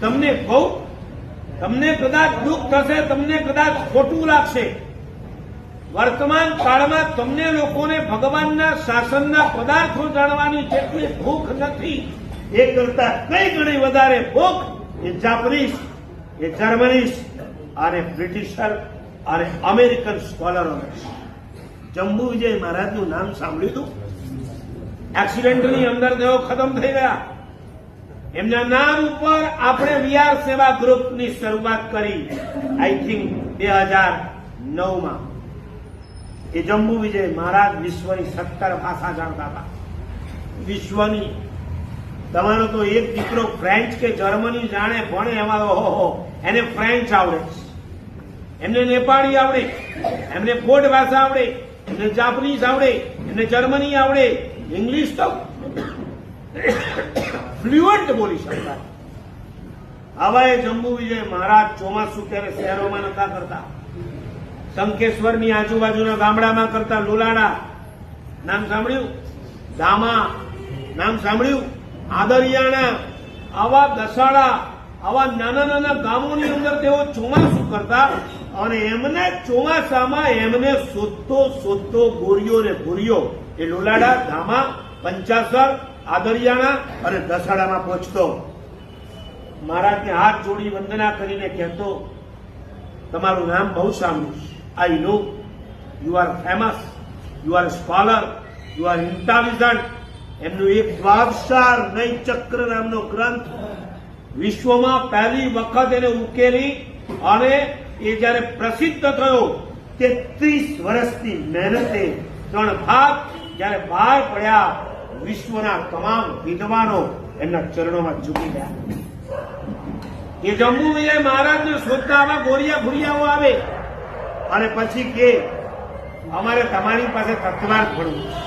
તમને કહું, તમને કદાચ દુઃખ થશે, તમને કદાચ ખોટું લાગશે. વર્તમાન કાળમાં તમને લોકોને ભગવાનના શાસનના પદાર્થો જાણવાની જેટલી ભૂખ નથી, એ કરતા કઈ ગણી વધારે ભૂખ એ જાપાનીઝ, એ જર્મનીઝ અને બ્રિટિશર અને અમેરિકન સ્કોલરો. જંબુ વિજય મહારાજનું નામ સાંભળ્યું હતું? એક્સિડન્ટની અંદર તેઓ ખતમ થઈ ગયા. એમના નામ ઉપર આપણે વીઆર સેવા ગ્રુપની શરૂઆત કરી, આઈ થિંક 2009માં. એ જંબુ વિજય મહારાજ વિશ્વની 17 ભાષા જાણતા હતા. વિશ્વની. તમારો તો એક દીકરો ફ્રેન્ચ કે જર્મની જાણે, ભણે એમાં ઓહો, એને ફ્રેન્ચ આવડે, એમને નેપાળી આવડે, એમને પોર્ટ ભાષા આવડે, એમને જાપાનીઝ આવડે, એમને જર્મની આવડે, ઇંગ્લિશ તો ફ્લુઅન્ટ બોલી શકતા. હવે જંબુ વિજય મહારાજ ચોમાસું ત્યારે શહેરોમાં નતા કરતા, શંકેશ્વરની આજુબાજુના ગામડામાં કરતા. લુલાડા નામ સાંભળ્યું? ધામા નામ સાંભળ્યું? આદરિયાણા, આવા દસાડા, આવા નાના નાના ગામોની અંદર તેઓ ચોમાસું કરતા. અને એમને ચોમાસામાં એમને શોધતો ગોરીઓ ને ભૂરીઓ એ લુલાડા, ધામા, પંચાસર, આદરિયાણા અને દસાડામાં પહોંચતો. મહારાજને હાથ જોડી વંદના કરીને કહેતો, તમારું નામ બહુ સાંભળ્યું, I know you are famous, you are scholar, you are intelligent. એમનું એક દ્વાદશાર નય ચક્ર નામનો ગ્રંથ વિશ્વમાં પહેલી વખત એને ઉકેલી અને એ જયારે પ્રસિદ્ધ થયો, 33 વર્ષની મહેનતે 3 ભાગ જયારે બહાર પડ્યા, વિશ્વના તમામ વિદ્વાનો એમના ચરણોમાં ઝૂકી ગયા. એ જંબુ વિજય મહારાજને શોધતા આવા ગોરિયા ભૂરિયાઓ આવે અને પછી કે અમારે તમારી પાસે તત્વાર્થ ભણવું છે,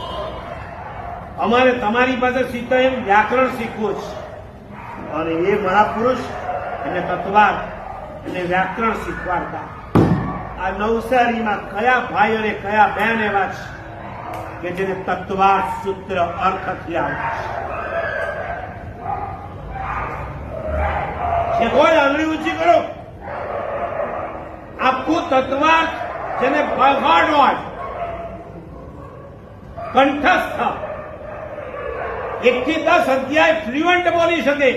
અમારે તમારી પાસે સીધા એમ વ્યાકરણ શીખવું છે. અને એ મહાપુરુષ એને તત્વાર્થ અને વ્યાકરણ શીખવાડતા. આ નવસારીમાં કયા ભાઈ અને કયા બહેન એવા છે કે જેને તત્વાર્થ સૂત્ર અર્થથી આવે છે? કોઈ આંગળી ઊંચી કરો. આખું તત્વાર્થ જેને બહાડ હોય, કંઠસ્થ, 1 થી 10 અધ્યાય ફ્લુઅન્ટ બોલી શકે,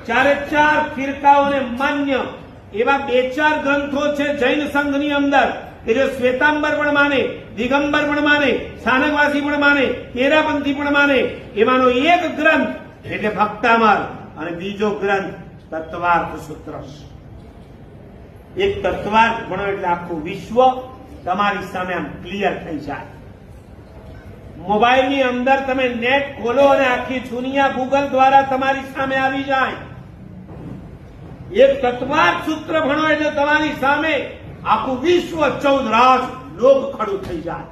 4 ફિરકાઓને માન્ય એવા 2-4 ગ્રંથો છે જૈન સંઘની અંદર કે જે શ્વેતાંબર પણ માને, દિગંબર પણ માને, સ્થાનકવાસી પણ માને, તેરાપંથી પણ માને. એમાંનો એક ગ્રંથ એટલે ભક્તામર અને બીજો ગ્રંથ તત્વાર્થ સૂત્ર. એક તત્વાર્થ ભણો એટલે આખું વિશ્વ તમારી સામે આમ ક્લિયર થઈ જાય. મોબાઈલની અંદર તમે નેટ ખોલો અને આખી દુનિયા ગૂગલ દ્વારા તમારી સામે આવી જાય. એક તત્વાર્થ સૂત્ર ભણો એટલે તમારી સામે આખું વિશ્વ 14 રાજ લોક ખડું થઈ જાય.